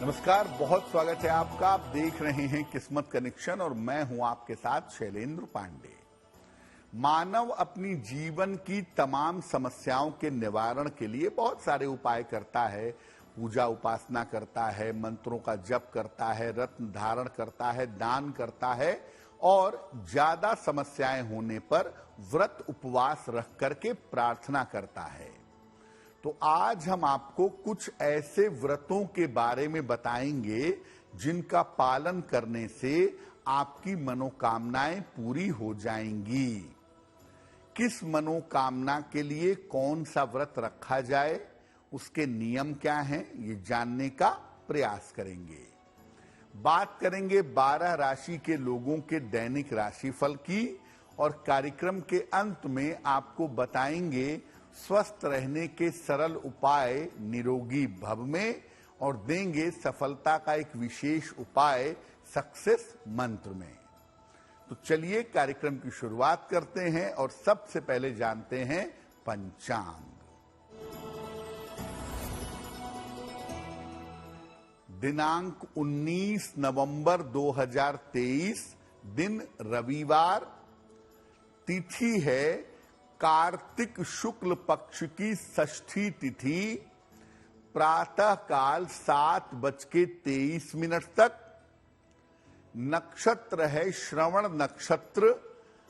नमस्कार, बहुत स्वागत है आपका। आप देख रहे हैं किस्मत कनेक्शन और मैं हूं आपके साथ शैलेंद्र पांडे। मानव अपनी जीवन की तमाम समस्याओं के निवारण के लिए बहुत सारे उपाय करता है। पूजा उपासना करता है, मंत्रों का जप करता है, रत्न धारण करता है, दान करता है और ज्यादा समस्याएं होने पर व्रत उपवास रख करके प्रार्थना करता है। तो आज हम आपको कुछ ऐसे व्रतों के बारे में बताएंगे जिनका पालन करने से आपकी मनोकामनाएं पूरी हो जाएंगी। किस मनोकामना के लिए कौन सा व्रत रखा जाए, उसके नियम क्या हैं, ये जानने का प्रयास करेंगे। बात करेंगे 12 राशि के लोगों के दैनिक राशिफल की और कार्यक्रम के अंत में आपको बताएंगे स्वस्थ रहने के सरल उपाय निरोगी भव में और देंगे सफलता का एक विशेष उपाय सक्सेस मंत्र में। तो चलिए कार्यक्रम की शुरुआत करते हैं और सबसे पहले जानते हैं पंचांग। दिनांक 19 नवंबर 2023, दिन रविवार, तिथि है कार्तिक शुक्ल पक्ष की षष्ठी तिथि, प्रातः काल 7:23 तक। नक्षत्र है श्रवण नक्षत्र,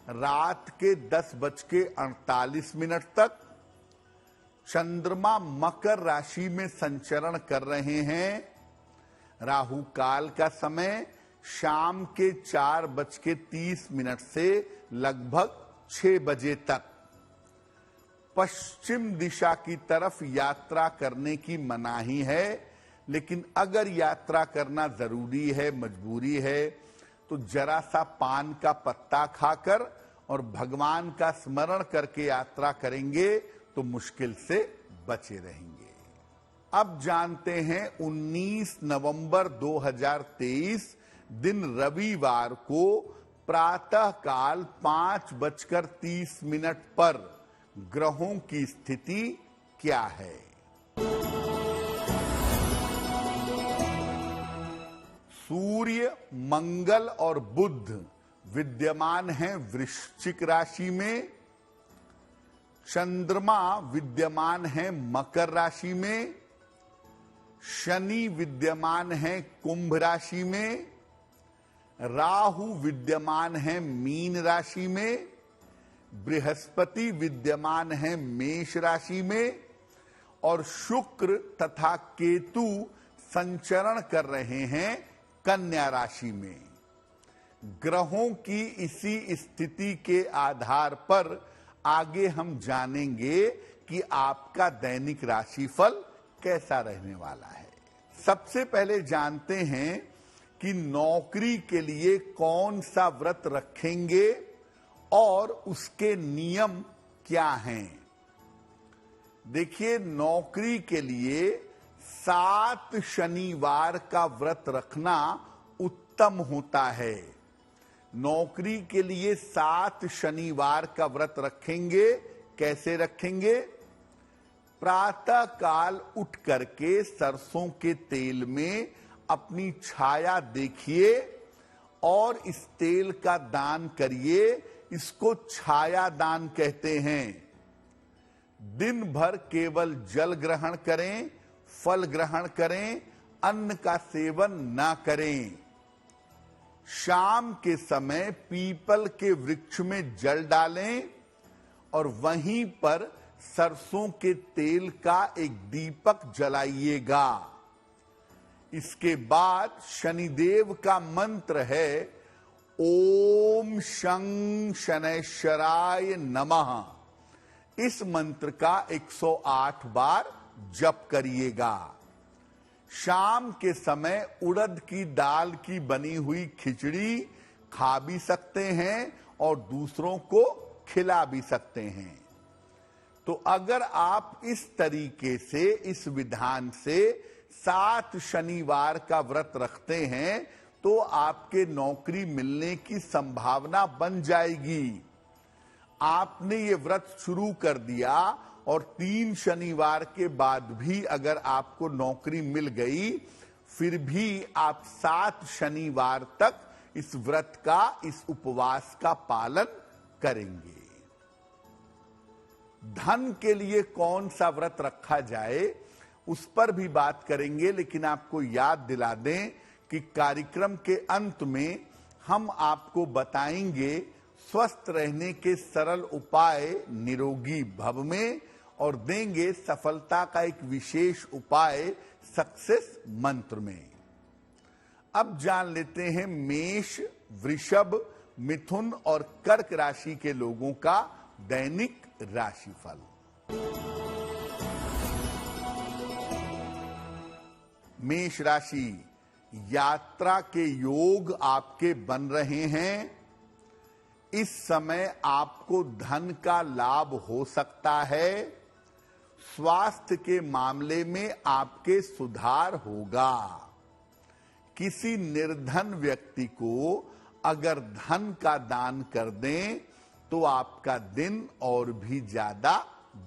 रात के 10:48 तक। चंद्रमा मकर राशि में संचरण कर रहे हैं। राहु काल का समय शाम के 4:30 से लगभग 6 बजे तक। पश्चिम दिशा की तरफ यात्रा करने की मनाही है, लेकिन अगर यात्रा करना जरूरी है, मजबूरी है, तो जरा सा पान का पत्ता खाकर और भगवान का स्मरण करके यात्रा करेंगे तो मुश्किल से बचे रहेंगे। अब जानते हैं 19 नवंबर 2023, दिन रविवार को प्रातः काल 5:30 पर ग्रहों की स्थिति क्या है। सूर्य, मंगल और बुध विद्यमान हैं वृश्चिक राशि में। चंद्रमा विद्यमान है मकर राशि में। शनि विद्यमान है कुंभ राशि में। राहु विद्यमान है मीन राशि में। बृहस्पति विद्यमान है मेष राशि में और शुक्र तथा केतु संचरण कर रहे हैं कन्या राशि में। ग्रहों की इसी स्थिति के आधार पर आगे हम जानेंगे कि आपका दैनिक राशिफल कैसा रहने वाला है। सबसे पहले जानते हैं कि नौकरी के लिए कौन सा व्रत रखेंगे और उसके नियम क्या हैं। देखिए, नौकरी के लिए 7 शनिवार का व्रत रखना उत्तम होता है। नौकरी के लिए 7 शनिवार का व्रत रखेंगे। कैसे रखेंगे? प्रातः काल उठ करके सरसों के तेल में अपनी छाया देखिए और इस तेल का दान करिए। इसको छाया दान कहते हैं। दिन भर केवल जल ग्रहण करें, फल ग्रहण करें, अन्न का सेवन ना करें। शाम के समय पीपल के वृक्ष में जल डालें और वहीं पर सरसों के तेल का एक दीपक जलाइएगा। इसके बाद शनिदेव का मंत्र है ओम शं शनैश्वराय नमः। इस मंत्र का 108 बार जप करिएगा। शाम के समय उड़द की दाल की बनी हुई खिचड़ी खा भी सकते हैं और दूसरों को खिला भी सकते हैं। तो अगर आप इस तरीके से, इस विधान से 7 शनिवार का व्रत रखते हैं तो आपके नौकरी मिलने की संभावना बन जाएगी। आपने ये व्रत शुरू कर दिया और 3 शनिवार के बाद भी अगर आपको नौकरी मिल गई फिर भी आप 7 शनिवार तक इस व्रत का, इस उपवास का पालन करेंगे। धन के लिए कौन सा व्रत रखा जाए उस पर भी बात करेंगे, लेकिन आपको याद दिला दें कि कार्यक्रम के अंत में हम आपको बताएंगे स्वस्थ रहने के सरल उपाय निरोगी भव में, और देंगे सफलता का एक विशेष उपाय सक्सेस मंत्र में। अब जान लेते हैं मेष, वृषभ, मिथुन और कर्क राशि के लोगों का दैनिक राशिफल। मेष राशि, यात्रा के योग आपके बन रहे हैं। इस समय आपको धन का लाभ हो सकता है। स्वास्थ्य के मामले में आपके सुधार होगा। किसी निर्धन व्यक्ति को अगर धन का दान कर दें तो आपका दिन और भी ज्यादा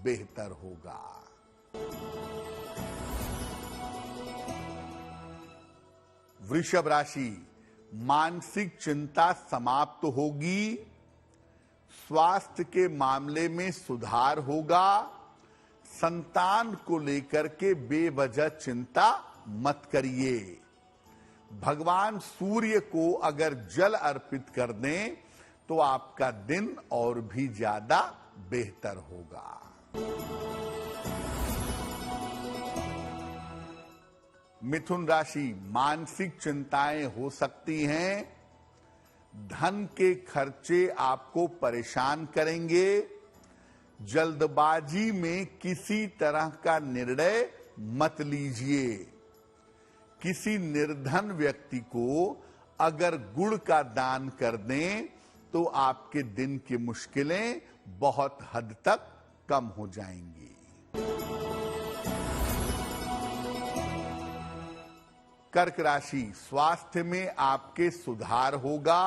बेहतर होगा। वृषभ राशि, मानसिक चिंता समाप्त होगी। स्वास्थ्य के मामले में सुधार होगा। संतान को लेकर के बेवजह चिंता मत करिए। भगवान सूर्य को अगर जल अर्पित कर दें तो आपका दिन और भी ज्यादा बेहतर होगा। मिथुन राशि, मानसिक चिंताएं हो सकती हैं। धन के खर्चे आपको परेशान करेंगे। जल्दबाजी में किसी तरह का निर्णय मत लीजिए। किसी निर्धन व्यक्ति को अगर गुड़ का दान कर दें तो आपके दिन की मुश्किलें बहुत हद तक कम हो जाएंगी। कर्क राशि, स्वास्थ्य में आपके सुधार होगा।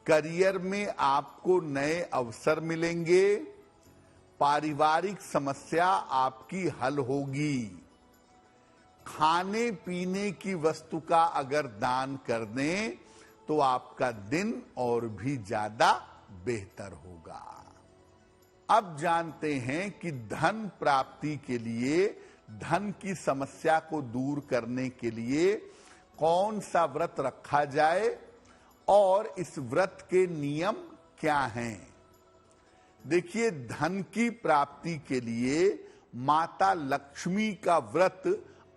करियर में आपको नए अवसर मिलेंगे। पारिवारिक समस्या आपकी हल होगी। खाने पीने की वस्तु का अगर दान कर दें तो आपका दिन और भी ज्यादा बेहतर होगा। अब जानते हैं कि धन प्राप्ति के लिए, धन की समस्या को दूर करने के लिए कौन सा व्रत रखा जाए और इस व्रत के नियम क्या हैं। देखिए, धन की प्राप्ति के लिए माता लक्ष्मी का व्रत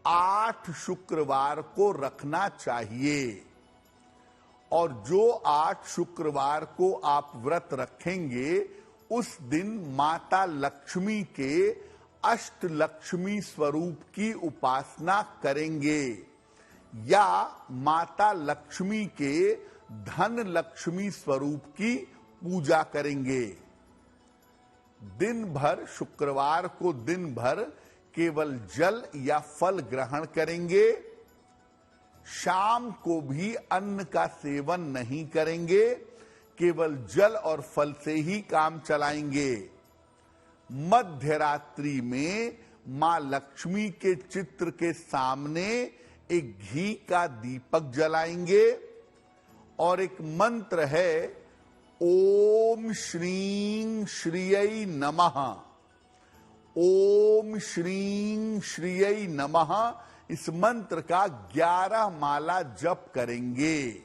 8 शुक्रवार को रखना चाहिए, और जो 8 शुक्रवार को आप व्रत रखेंगे उस दिन माता लक्ष्मी के अष्टलक्ष्मी स्वरूप की उपासना करेंगे या माता लक्ष्मी के धन लक्ष्मी स्वरूप की पूजा करेंगे। दिन भर, शुक्रवार को दिन भर केवल जल या फल ग्रहण करेंगे। शाम को भी अन्न का सेवन नहीं करेंगे, केवल जल और फल से ही काम चलाएंगे। मध्य रात्रि में मां लक्ष्मी के चित्र के सामने एक घी का दीपक जलाएंगे और एक मंत्र है, ओम श्रीं श्रियै नमः। ओम श्रीं श्रियै नमः, इस मंत्र का 11 माला जप करेंगे।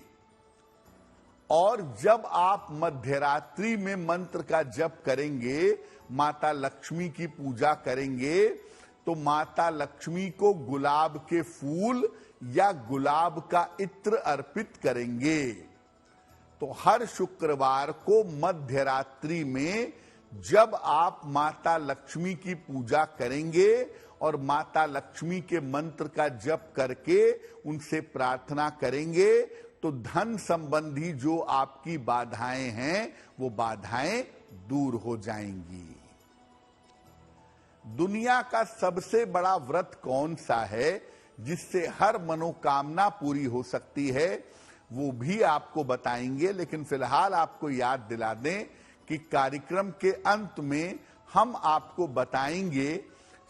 और जब आप मध्यरात्रि में मंत्र का जप करेंगे, माता लक्ष्मी की पूजा करेंगे, तो माता लक्ष्मी को गुलाब के फूल या गुलाब का इत्र अर्पित करेंगे। तो हर शुक्रवार को मध्यरात्रि में जब आप माता लक्ष्मी की पूजा करेंगे और माता लक्ष्मी के मंत्र का जप करके उनसे प्रार्थना करेंगे, तो धन संबंधी जो आपकी बाधाएं हैं वो बाधाएं दूर हो जाएंगी। दुनिया का सबसे बड़ा व्रत कौन सा है जिससे हर मनोकामना पूरी हो सकती है, वो भी आपको बताएंगे। लेकिन फिलहाल आपको याद दिला दें कि कार्यक्रम के अंत में हम आपको बताएंगे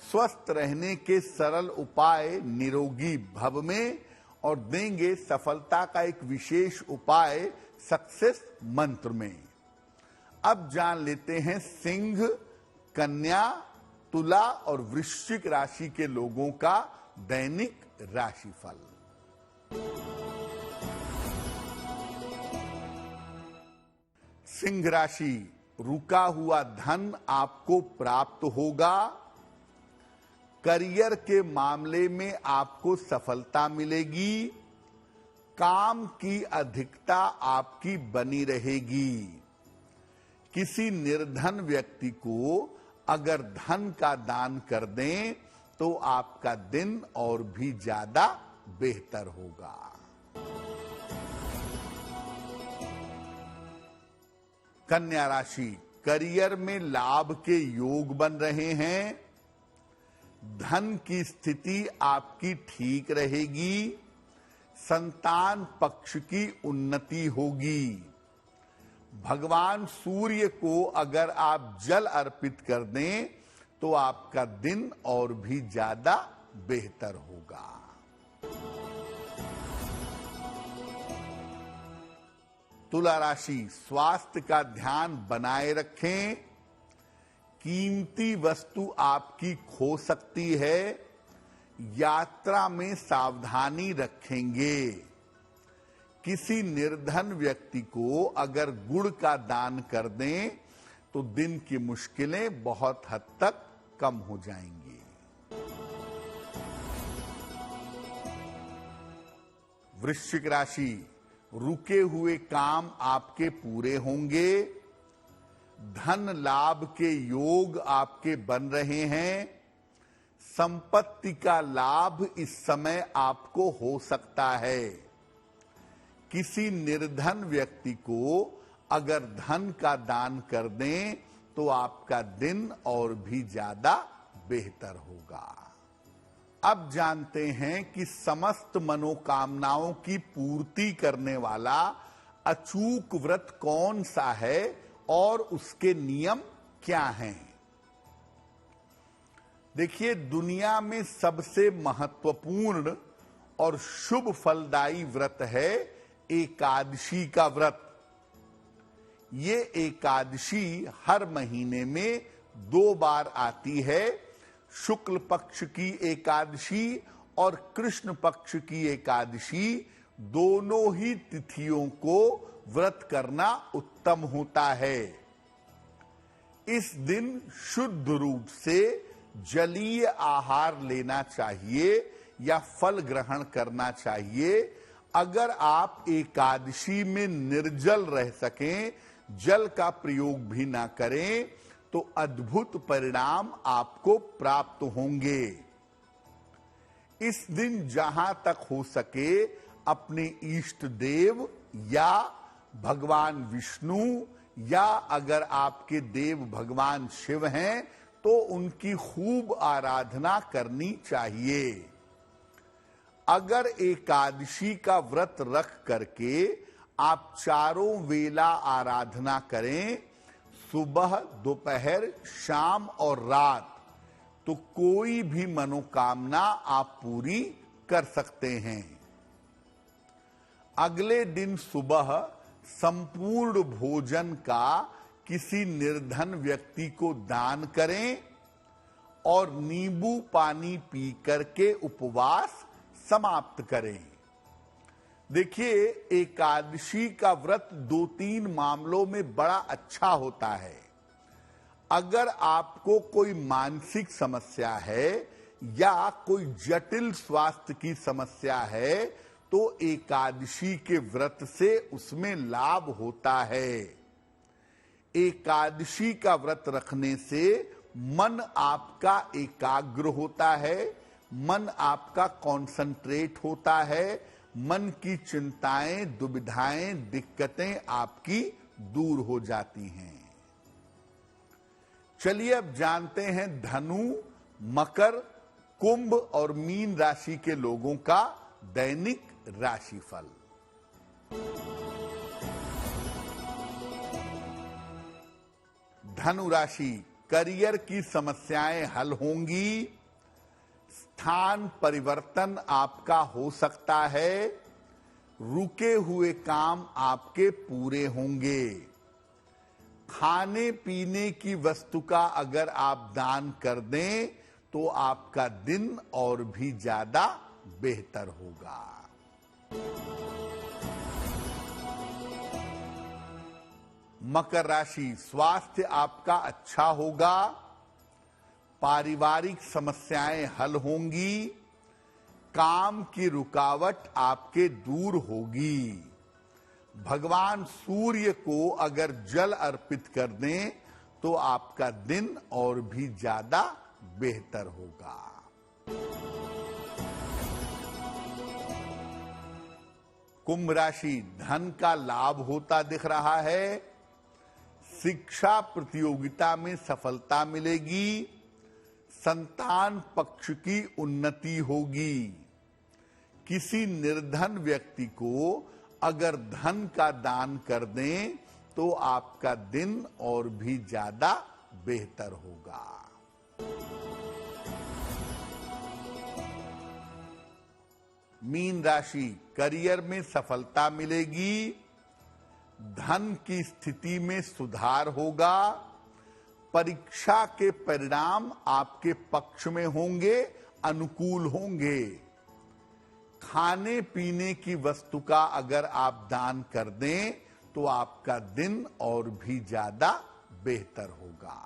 स्वस्थ रहने के सरल उपाय निरोगी भव में, और देंगे सफलता का एक विशेष उपाय सक्सेस मंत्र में। अब जान लेते हैं सिंह, कन्या, तुला और वृश्चिक राशि के लोगों का दैनिक राशिफल। सिंह राशि, रुका हुआ धन आपको प्राप्त होगा। करियर के मामले में आपको सफलता मिलेगी। काम की अधिकता आपकी बनी रहेगी। किसी निर्धन व्यक्ति को अगर धन का दान कर दें तो आपका दिन और भी ज्यादा बेहतर होगा। कन्या राशि, करियर में लाभ के योग बन रहे हैं। धन की स्थिति आपकी ठीक रहेगी। संतान पक्ष की उन्नति होगी। भगवान सूर्य को अगर आप जल अर्पित कर दें तो आपका दिन और भी ज्यादा बेहतर होगा। तुला राशि, स्वास्थ्य का ध्यान बनाए रखें। कीमती वस्तु आपकी खो सकती है। यात्रा में सावधानी रखेंगे। किसी निर्धन व्यक्ति को अगर गुड़ का दान कर दें तो दिन की मुश्किलें बहुत हद तक कम हो जाएंगी। वृश्चिक राशि, रुके हुए काम आपके पूरे होंगे। धन लाभ के योग आपके बन रहे हैं। संपत्ति का लाभ इस समय आपको हो सकता है। किसी निर्धन व्यक्ति को अगर धन का दान कर दें तो आपका दिन और भी ज्यादा बेहतर होगा। अब जानते हैं कि समस्त मनोकामनाओं की पूर्ति करने वाला अचूक व्रत कौन सा है और उसके नियम क्या हैं। देखिए, दुनिया में सबसे महत्वपूर्ण और शुभ फलदायी व्रत है एकादशी का व्रत। ये एकादशी हर महीने में 2 बार आती है। शुक्ल पक्ष की एकादशी और कृष्ण पक्ष की एकादशी, दोनों ही तिथियों को व्रत करना उत्तम होता है। इस दिन शुद्ध रूप से जलीय आहार लेना चाहिए या फल ग्रहण करना चाहिए। अगर आप एकादशी में निर्जल रह सकें, जल का प्रयोग भी ना करें, तो अद्भुत परिणाम आपको प्राप्त होंगे। इस दिन जहां तक हो सके अपने इष्ट देव या भगवान विष्णु, या अगर आपके देव भगवान शिव हैं तो उनकी खूब आराधना करनी चाहिए। अगर एकादशी का व्रत रख करके आप चारों वेला आराधना करें, सुबह, दोपहर, शाम और रात, तो कोई भी मनोकामना आप पूरी कर सकते हैं। अगले दिन सुबह संपूर्ण भोजन का किसी निर्धन व्यक्ति को दान करें और नींबू पानी पी करके उपवास समाप्त करें। देखिए, एकादशी का व्रत 2-3 मामलों में बड़ा अच्छा होता है। अगर आपको कोई मानसिक समस्या है या कोई जटिल स्वास्थ्य की समस्या है तो एकादशी के व्रत से उसमें लाभ होता है। एकादशी का व्रत रखने से मन आपका एकाग्र होता है, मन आपका कॉन्सेंट्रेट होता है, मन की चिंताएं, दुविधाएं, दिक्कतें आपकी दूर हो जाती हैं। चलिए अब जानते हैं धनु, मकर, कुंभ और मीन राशि के लोगों का दैनिक राशिफल। धनु राशि, करियर की समस्याएं हल होंगी, स्थान परिवर्तन आपका हो सकता है, रुके हुए काम आपके पूरे होंगे। खाने पीने की वस्तु का अगर आप दान कर दें तो आपका दिन और भी ज्यादा बेहतर होगा। मकर राशि, स्वास्थ्य आपका अच्छा होगा, पारिवारिक समस्याएं हल होंगी, काम की रुकावट आपके दूर होगी। भगवान सूर्य को अगर जल अर्पित कर दें तो आपका दिन और भी ज्यादा बेहतर होगा। कुंभ राशि, धन का लाभ होता दिख रहा है, शिक्षा प्रतियोगिता में सफलता मिलेगी, संतान पक्ष की उन्नति होगी। किसी निर्धन व्यक्ति को अगर धन का दान कर दें तो आपका दिन और भी ज्यादा बेहतर होगा। मीन राशि, करियर में सफलता मिलेगी, धन की स्थिति में सुधार होगा, परीक्षा के परिणाम आपके पक्ष में होंगे, अनुकूल होंगे। खाने पीने की वस्तु का अगर आप दान कर दें तो आपका दिन और भी ज्यादा बेहतर होगा।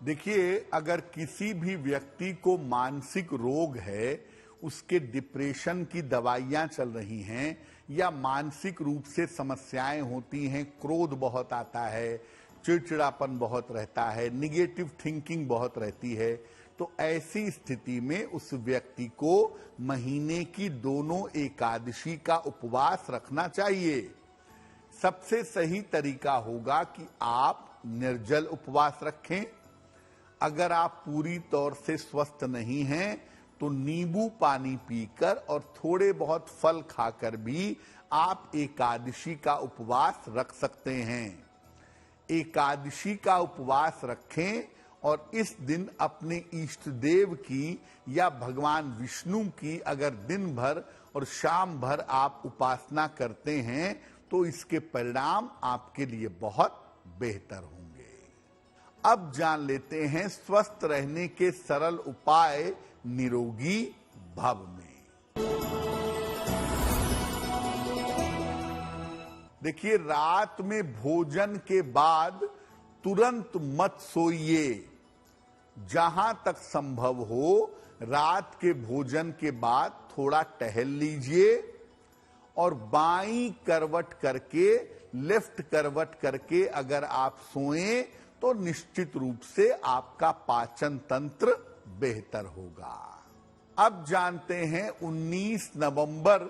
देखिए, अगर किसी भी व्यक्ति को मानसिक रोग है, उसके डिप्रेशन की दवाइयां चल रही हैं या मानसिक रूप से समस्याएं होती हैं, क्रोध बहुत आता है, चिड़चिड़ापन बहुत रहता है, निगेटिव थिंकिंग बहुत रहती है, तो ऐसी स्थिति में उस व्यक्ति को महीने की दोनों एकादशी का उपवास रखना चाहिए। सबसे सही तरीका होगा कि आप निर्जल उपवास रखें। अगर आप पूरी तौर से स्वस्थ नहीं हैं तो नींबू पानी पीकर और थोड़े बहुत फल खाकर भी आप एकादशी का उपवास रख सकते हैं। एकादशी का उपवास रखें और इस दिन अपने इष्ट देव की या भगवान विष्णु की अगर दिन भर और शाम भर आप उपासना करते हैं तो इसके परिणाम आपके लिए बहुत बेहतर होंगे। अब जान लेते हैं स्वस्थ रहने के सरल उपाय निरोगी भव में। देखिए, रात में भोजन के बाद तुरंत मत सोइए। जहां तक संभव हो रात के भोजन के बाद थोड़ा टहल लीजिए और बाईं करवट करके, लेफ्ट करवट करके अगर आप सोएं तो निश्चित रूप से आपका पाचन तंत्र बेहतर होगा। अब जानते हैं 19 नवंबर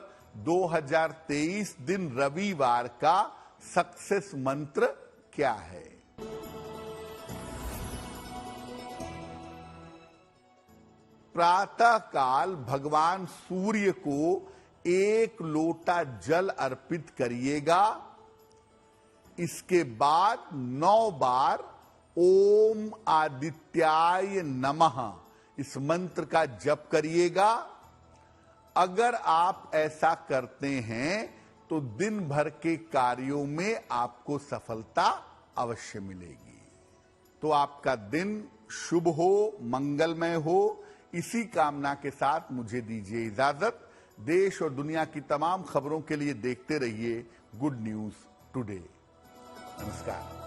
2023 दिन रविवार का सक्सेस मंत्र क्या है। प्रातः काल भगवान सूर्य को 1 लोटा जल अर्पित करिएगा। इसके बाद 9 बार ओम आदित्याय नमः इस मंत्र का जप करिएगा। अगर आप ऐसा करते हैं तो दिन भर के कार्यों में आपको सफलता अवश्य मिलेगी। तो आपका दिन शुभ हो, मंगलमय हो, इसी कामना के साथ मुझे दीजिए इजाजत। देश और दुनिया की तमाम खबरों के लिए देखते रहिए गुड न्यूज टुडे। नमस्कार।